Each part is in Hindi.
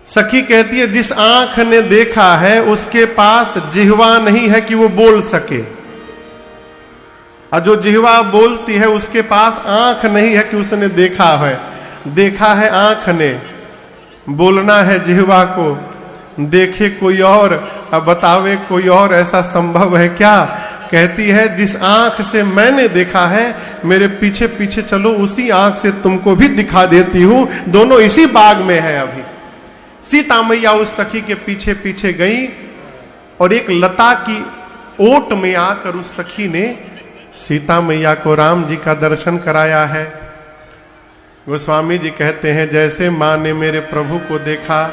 सखी कहती है जिस आंख ने देखा है उसके पास जिह्वा नहीं है कि वो बोल सके, और जो जिह्वा बोलती है उसके पास आंख नहीं है कि उसने देखा है। देखा है आंख ने, बोलना है जिह्वा को, देखे कोई और अब बतावे कोई और, ऐसा संभव है क्या? कहती है जिस आंख से मैंने देखा है मेरे पीछे पीछे चलो, उसी आंख से तुमको भी दिखा देती हूं। दोनों इसी बाग में है। अभी सीता मैया उस सखी के पीछे पीछे गई और एक लता की ओट में आकर उस सखी ने सीता मैया को राम जी का दर्शन कराया है। गोस्वामी जी कहते हैं जैसे मां ने मेरे प्रभु को देखा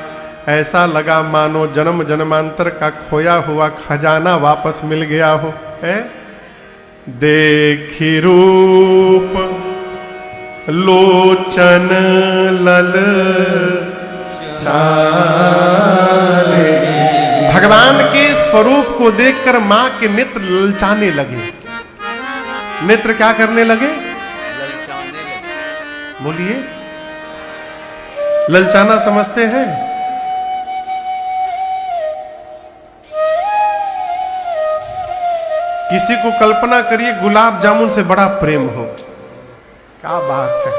ऐसा लगा मानो जन्म जन्मांतर का खोया हुआ खजाना वापस मिल गया हो। है देखी रूप लोचन लल चाले। भगवान के स्वरूप को देखकर मां के नेत्र ललचाने लगे। नेत्र क्या करने लगे? ललचाने लगे। बोलिए, ललचाना समझते हैं? किसी को कल्पना करिए गुलाब जामुन से बड़ा प्रेम हो, क्या बात है,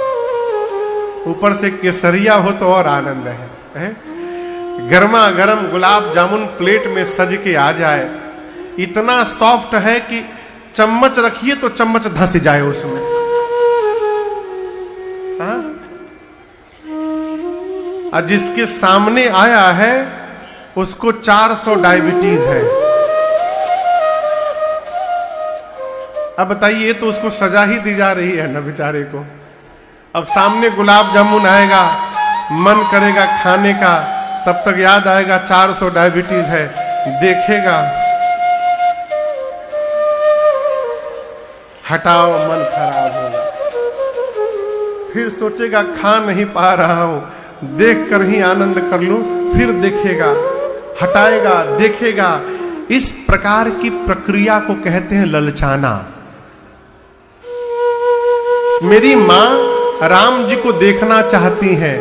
ऊपर से केसरिया हो तो और आनंद है? गर्मा गर्म गुलाब जामुन प्लेट में सज के आ जाए, इतना सॉफ्ट है कि चम्मच रखिए तो चम्मच धंस जाए उसमें। हाँ? और जिसके सामने आया है उसको 400 डायबिटीज है। अब बताइए, तो उसको सजा ही दी जा रही है ना बेचारे को। अब सामने गुलाब जामुन आएगा, मन करेगा खाने का, तब तक याद आएगा 400 डायबिटीज है, देखेगा, हटाओ, मन खराब होगा। फिर सोचेगा खा नहीं पा रहा हूं, देख कर ही आनंद कर लूं, फिर देखेगा, हटाएगा, देखेगा। इस प्रकार की प्रक्रिया को कहते हैं ललचाना। मेरी मां राम जी को देखना चाहती हैं,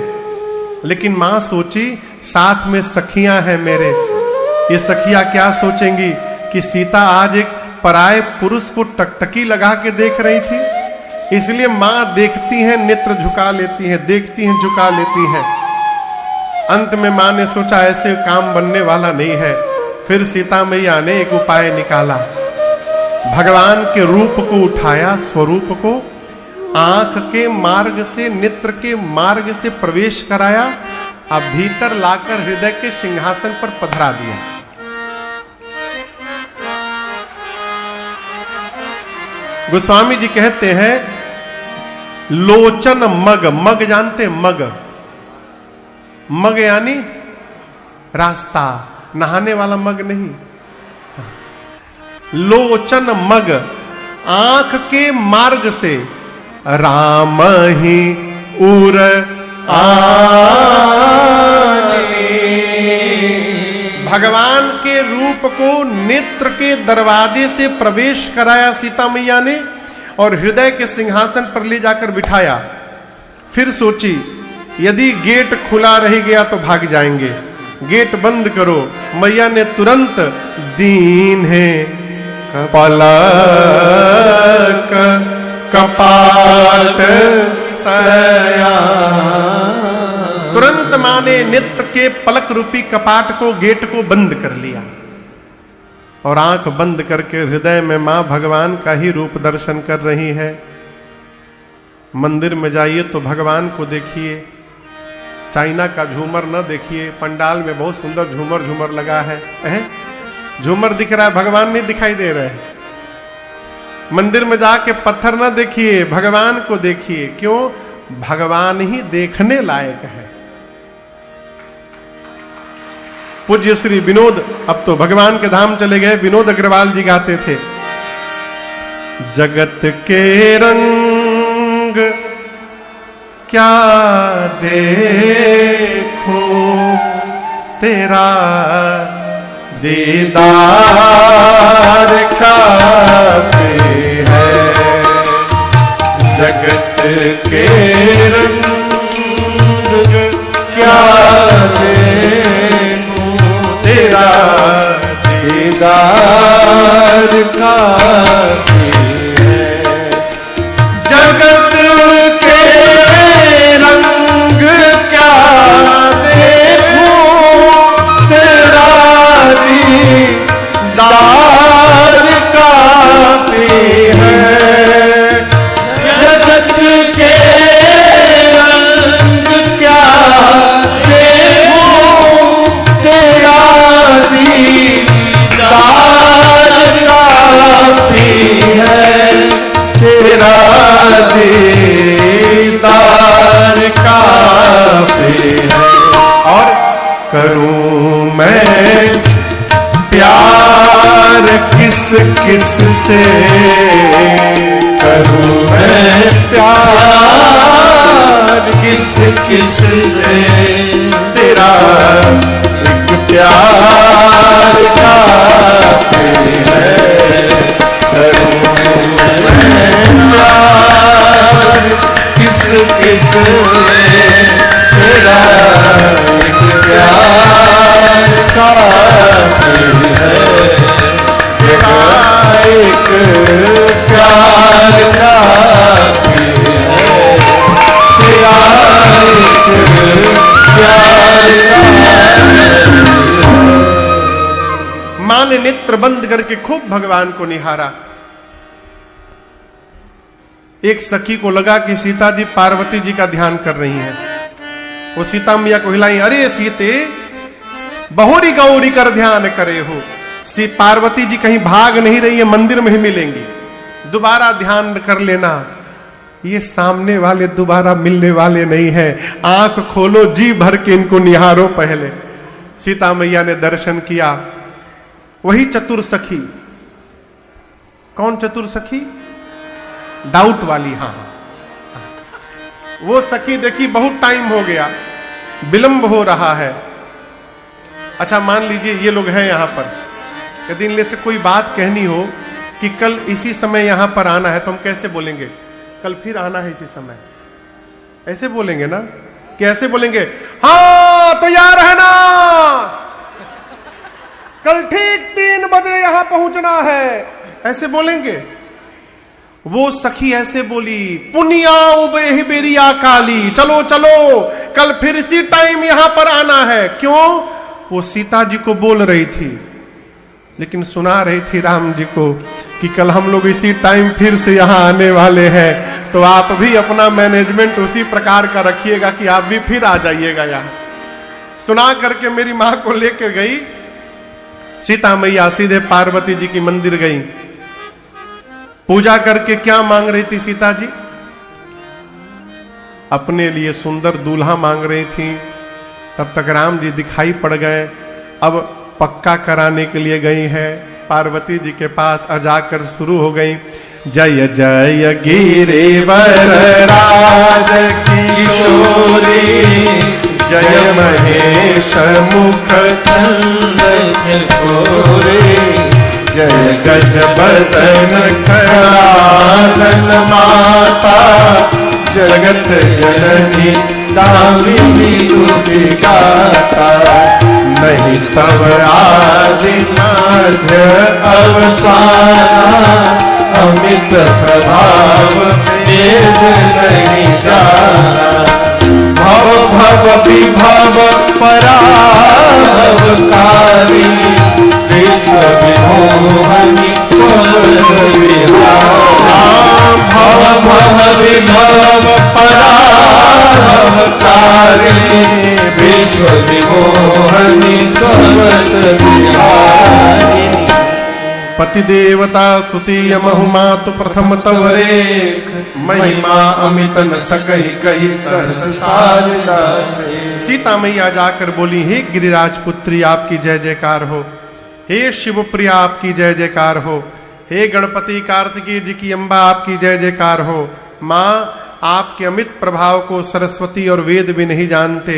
लेकिन मां सोची साथ में सखियां हैं मेरे, ये सखियां क्या सोचेंगी कि सीता आज एक पराये पुरुष को टकटकी लगा के देख रही थी। इसलिए मां देखती हैं, नेत्र झुका लेती हैं, देखती हैं, झुका लेती हैं। अंत में मां ने सोचा ऐसे काम बनने वाला नहीं है। फिर सीता मैया ने एक उपाय निकाला, भगवान के रूप को उठाया, स्वरूप को आंख के मार्ग से, नेत्र के मार्ग से प्रवेश कराया, अब भीतर लाकर हृदय के सिंहासन पर पधरा दिया। गोस्वामी जी कहते हैं लोचन मग, मग जानते हैं? मग, मग यानी रास्ता, नहाने वाला मग नहीं। लोचन मग, आंख के मार्ग से राम ही उर भगवान के रूप को नेत्र के दरवाजे से प्रवेश कराया सीता मैया ने और हृदय के सिंहासन पर ले जाकर बिठाया। फिर सोची यदि गेट खुला रह गया तो भाग जाएंगे, गेट बंद करो। मैया ने तुरंत दीन है पलक कपाट सया, तुरंत मां ने नेत्र के पलक रूपी कपाट को, गेट को बंद कर लिया और आंख बंद करके हृदय में मां भगवान का ही रूप दर्शन कर रही है। मंदिर में जाइए तो भगवान को देखिए, चाइना का झूमर न देखिए। पंडाल में बहुत सुंदर झूमर लगा है, झूमर दिख रहा है, भगवान नहीं दिखाई दे रहे हैं। मंदिर में जाके पत्थर न देखिए, भगवान को देखिए। क्यों? भगवान ही देखने लायक है। पूज्य श्री विनोद, अब तो भगवान के धाम चले गए, विनोद अग्रवाल जी गाते थे, जगत के रंग क्या देखूं तेरा दीदार काफी है, जगत के रंग क्या देखूं करूं मैं प्यार किस किस से करूं मैं प्यार किस किस से तेरा एक प्यार काफी है करूं मैं प्यार किस किस से तेरा एक प्यार काफी है तेरा एक प्यार काफी है तेरा एक प्यार मां ने नेत्र बंद करके खूब भगवान को निहारा। एक सखी को लगा कि सीता जी पार्वती जी का ध्यान कर रही हैं। वो सीता मैया को हिलाई, अरे सीते बहुरी गौरी कर ध्यान करे हो। सी पार्वती जी कहीं भाग नहीं रही है, मंदिर में ही मिलेंगी, दोबारा ध्यान कर लेना। ये सामने वाले दोबारा मिलने वाले नहीं है, आंख खोलो, जी भर के इनको निहारो। पहले सीता मैया ने दर्शन किया। वही चतुर सखी, कौन चतुर सखी? डाउट वाली, हाँ वो सखी देखी बहुत टाइम हो गया, विलंब हो रहा है। अच्छा मान लीजिए ये लोग हैं यहां पर, यदि इनमें से कोई बात कहनी हो कि कल इसी समय यहां पर आना है, तो हम कैसे बोलेंगे? कल फिर आना है इसी समय, ऐसे बोलेंगे ना? कैसे बोलेंगे? हाँ तैयार है ना, कल ठीक 3 बजे यहां पहुंचना है, ऐसे बोलेंगे? वो सखी ऐसे बोली, पुनिया उबे बेरिया काली, चलो चलो कल फिर इसी टाइम यहां पर आना है। क्यों? वो सीता जी को बोल रही थी, लेकिन सुना रही थी राम जी को कि कल हम लोग इसी टाइम फिर से यहां आने वाले हैं, तो आप भी अपना मैनेजमेंट उसी प्रकार का रखिएगा कि आप भी फिर आ जाइएगा यहां। सुना करके मेरी मां को लेकर गई सीता मैया, सीधे पार्वती जी की मंदिर गई। पूजा करके क्या मांग रही थी सीता जी? अपने लिए सुंदर दूल्हा मांग रही थी। तब तक राम जी दिखाई पड़ गए। अब पक्का कराने के लिए गई है पार्वती जी के पास, जाकर शुरू हो गई, जय जय गिरिवर राज किशोरी, जय महेश मुख चंद्र, जय गज बदन खड़ालन माता, जगत जननी दामिनी गाता, नहीं तब आदि मध्य अवसाना, अमित प्रभाव वेद नहीं जाना, भव भव विभव परावकारी, विश्व विमोहनी भव भव विभव परावकारी, विश्व विमोहनी पति देवता सुतीय बहुमातु प्रथम तवरे, महिमा अमित न सकहि कही सहस सारदा। सीता मैया जाकर बोली, हे गिरिराज पुत्री आपकी जय जयकार हो, हे शिवप्रिया आपकी जय जयकार हो, हे गणपति कार्तिकेय जी की अम्बा आपकी जय जयकार हो। मां आपके अमित प्रभाव को सरस्वती और वेद भी नहीं जानते,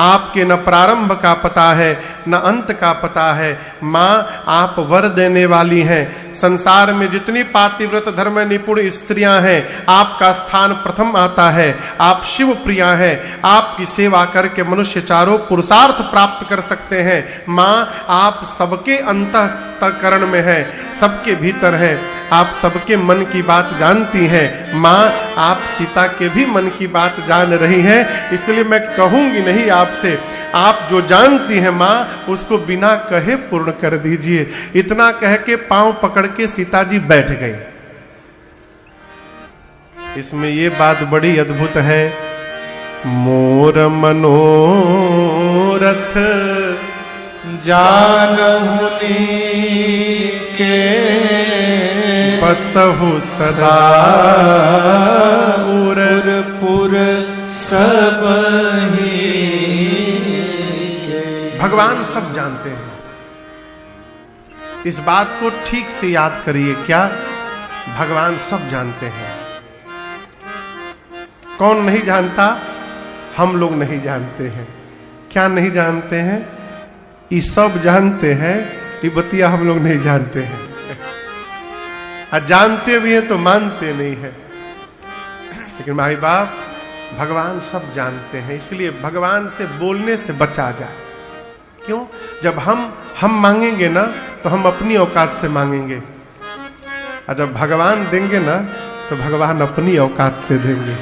आपके न प्रारंभ का पता है न अंत का पता है। मां आप वर देने वाली हैं, संसार में जितनी पातिव्रत धर्म निपुण स्त्रियां हैं आपका स्थान प्रथम आता है। आप शिव प्रिया हैं, आपकी सेवा करके मनुष्य चारों पुरुषार्थ प्राप्त कर सकते हैं। मां आप सबके अंतःकरण में हैं, सबके भीतर हैं, आप सबके मन की बात जानती हैं। मां आप सीता के भी मन की बात जान रही हैं, इसलिए मैं कहूंगी नहीं आपसे, आप जो जानती हैं मां उसको बिना कहे पूर्ण कर दीजिए। इतना कह के पांव पकड़ के सीता जी बैठ गई। इसमें ये बात बड़ी अद्भुत है, मोर मनोरथ जानहुनी के बसहु सदा उरपुर सब ही भगवान सब जानते हैं। इस बात को ठीक से याद करिए, क्या भगवान सब जानते हैं। कौन नहीं जानता? हम लोग नहीं जानते हैं। क्या नहीं जानते हैं? ये सब जानते हैं, ये बतिया हम लोग नहीं जानते हैं। और जानते भी हैं तो मानते नहीं है। लेकिन माई बाप भगवान सब जानते हैं, इसलिए भगवान से बोलने से बचा जाए। क्यों? जब हम मांगेंगे ना तो हम अपनी औकात से मांगेंगे, और जब भगवान देंगे ना तो भगवान अपनी औकात से देंगे।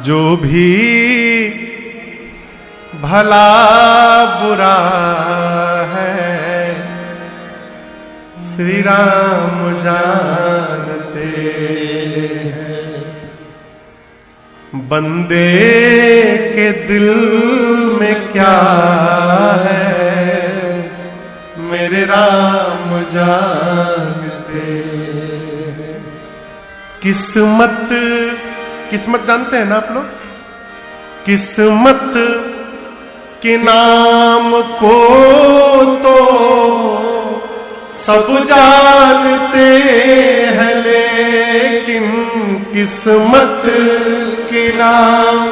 जो भी भला बुरा है श्री राम जानते हैं। बंदे के दिल में क्या है मेरे राम जानते हैं। किस्मत जानते हैं ना आप लोग? किस्मत के नाम को तो सब जानते हैं, लेकिन किस्मत के नाम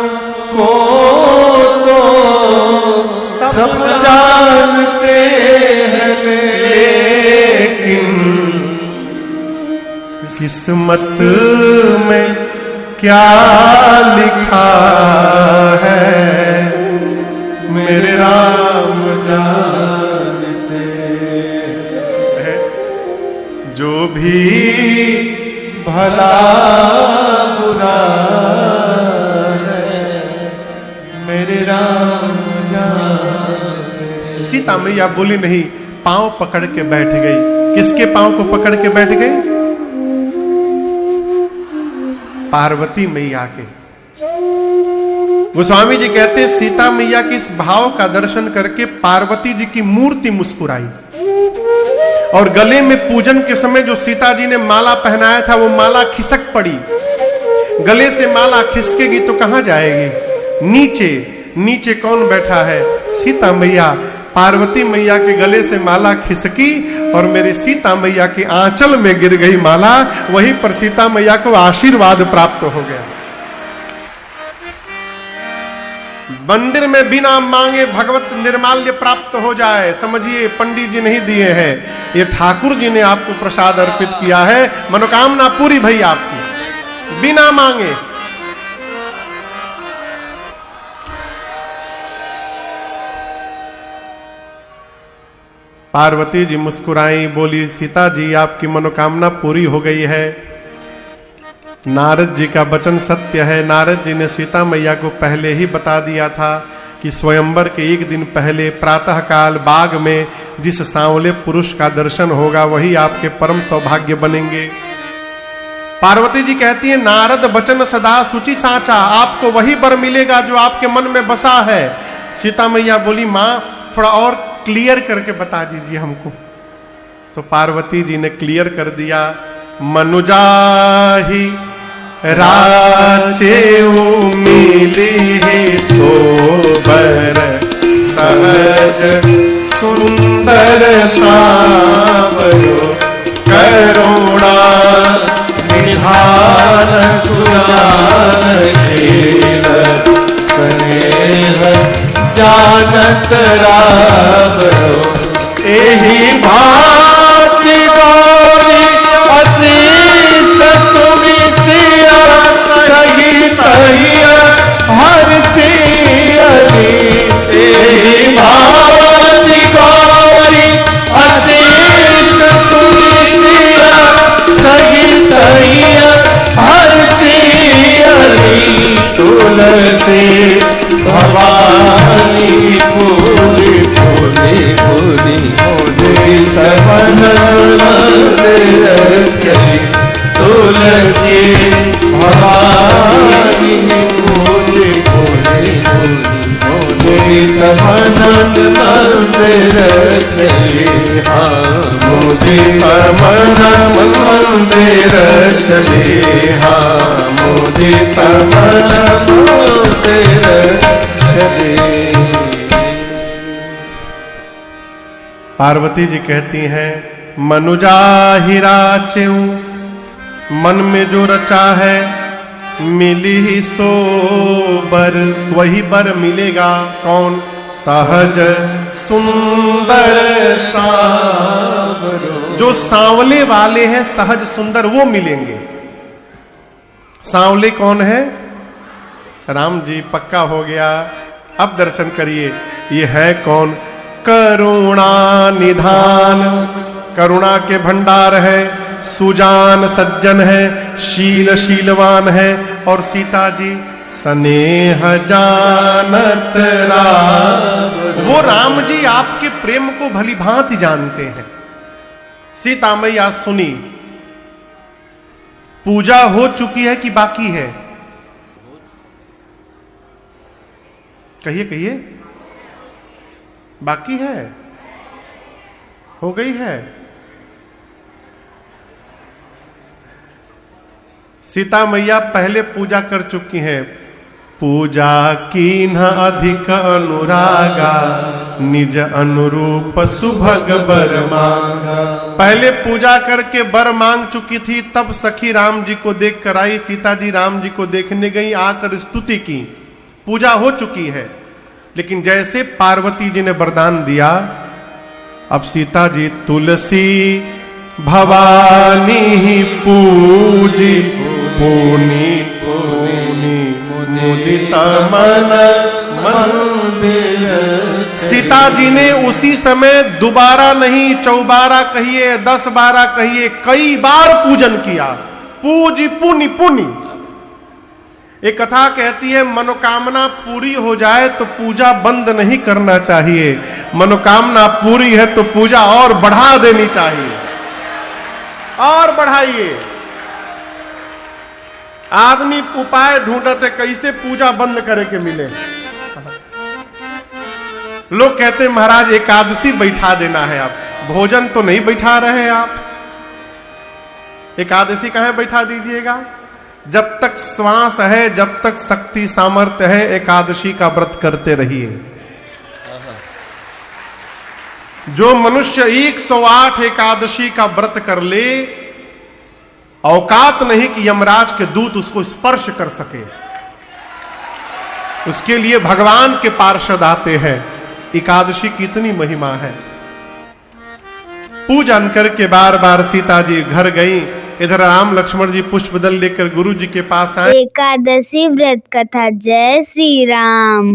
को तो सब जानते हैं, लेकिन किस्मत में क्या लिखा है मेरे राम जानते हैं। जो भी भला बुरा है मेरे राम जानते हैं। सीता मैया बोली नहीं, पांव पकड़ के बैठ गई। किसके पांव को पकड़ के बैठ गई? पार्वती मैया के। गोस्वामी जी कहते हैं सीता मैया के इस भाव का दर्शन करके पार्वती जी की मूर्ति मुस्कुराई, और गले में पूजन के समय जो सीता जी ने माला पहनाया था वो माला खिसक पड़ी। गले से माला खिसकेगी तो कहां जाएगी? नीचे। नीचे कौन बैठा है? सीता मैया। पार्वती मैया के गले से माला खिसकी और मेरी सीता मैया के आंचल में गिर गई माला। वहीं पर सीता मैया को आशीर्वाद प्राप्त हो गया। मंदिर में बिना मांगे भगवत निर्माल्य प्राप्त हो जाए, समझिए पंडित जी नहीं दिए हैं, ये ठाकुर जी ने आपको प्रसाद अर्पित किया है। मनोकामना पूरी भई आपकी, बिना मांगे। पार्वती जी मुस्कुराई, बोली सीता जी आपकी मनोकामना पूरी हो गई है। नारद जी का वचन सत्य है। नारद जी ने सीता मैया को पहले ही बता दिया था कि स्वयंवर के एक दिन पहले प्रातः काल बाग में जिस सांवले पुरुष का दर्शन होगा वही आपके परम सौभाग्य बनेंगे। पार्वती जी कहती है नारद वचन सदा सुचि साचा, आपको वही वर मिलेगा जो आपके मन में बसा है। सीता मैया बोली मां थोड़ा और क्लियर करके बता दीजिए हमको। तो पार्वती जी ने क्लियर कर दिया, मनुजाही राचे मिली सोबर सहज सुंदर सावरो करुणा निधान सुजान खेल स्नेह जानत रावरो एहि भांति गौरी असीस तुमि सिया सहित हर सियरी। एहि भांति गौरी असीस तुमि सिया सहित हर सियरी। तुलसी भवानी पूरी पूरी पूरी तमन तुलसी भवानी पूरी पूरी पूरी मनन मंदिर चली हाँ मुदित मन मंदिर चली हाँ मुदित मन मंदिर चली। पार्वती जी कहती हैं मनुजा हीरा च्यों, मन में जो रचा है मिली ही सो बर, वही बर मिलेगा। कौन? सहज सुंदर सांवरो, जो सांवले वाले हैं सहज सुंदर वो मिलेंगे। सांवले कौन है? राम जी, पक्का हो गया। अब दर्शन करिए, ये है कौन? करुणा निधान, करुणा के भंडार है, सुजान सज्जन है, शीलवान है। और सीता जी स्नेह जानत राम, वो राम जी आपके प्रेम को भली भांति जानते हैं। सीता मैया सुनी, पूजा हो चुकी है कि बाकी है? कहिए कहिए, बाकी है? हो गई है? सीता मैया पहले पूजा कर चुकी हैं। पूजा कीन्ह अधिक अनुरागा, निज अनुरूप सुभग बर मांगा। पहले पूजा करके बर मांग चुकी थी, तब सखी राम जी को देख कर आई। सीता जी राम जी को देखने गई, आकर स्तुति की। पूजा हो चुकी है, लेकिन जैसे पार्वती जी ने वरदान दिया, अब सीता जी तुलसी भवानी ही पूजी, पूनी पूनी मुदित मन मंदिर। सीता जी ने उसी समय दोबारा नहीं, 14 कहिए, 10-12 कहिए, कई बार पूजन किया। पूजी पुनि पुनि। एक कथा कहती है, मनोकामना पूरी हो जाए तो पूजा बंद नहीं करना चाहिए, मनोकामना पूरी है तो पूजा और बढ़ा देनी चाहिए। और बढ़ाइए। आदमी उपाय ढूंढते कैसे पूजा बंद करे के मिले। लोग कहते महाराज एकादशी बैठा देना है, आप भोजन तो नहीं बैठा रहे, आप एकादशी कहां बैठा दीजिएगा? जब तक श्वास है, जब तक शक्ति सामर्थ्य है, एकादशी का व्रत करते रहिए। जो मनुष्य 108 एकादशी का व्रत कर ले, औकात नहीं कि यमराज के दूत उसको स्पर्श कर सके। उसके लिए भगवान के पार्षद आते हैं। एकादशी की इतनी महिमा है। पूजन करके बार बार सीता जी घर गई। इधर राम लक्ष्मण जी पुष्प दल लेकर गुरु जी के पास आए। एकादशी व्रत कथा। जय श्री राम।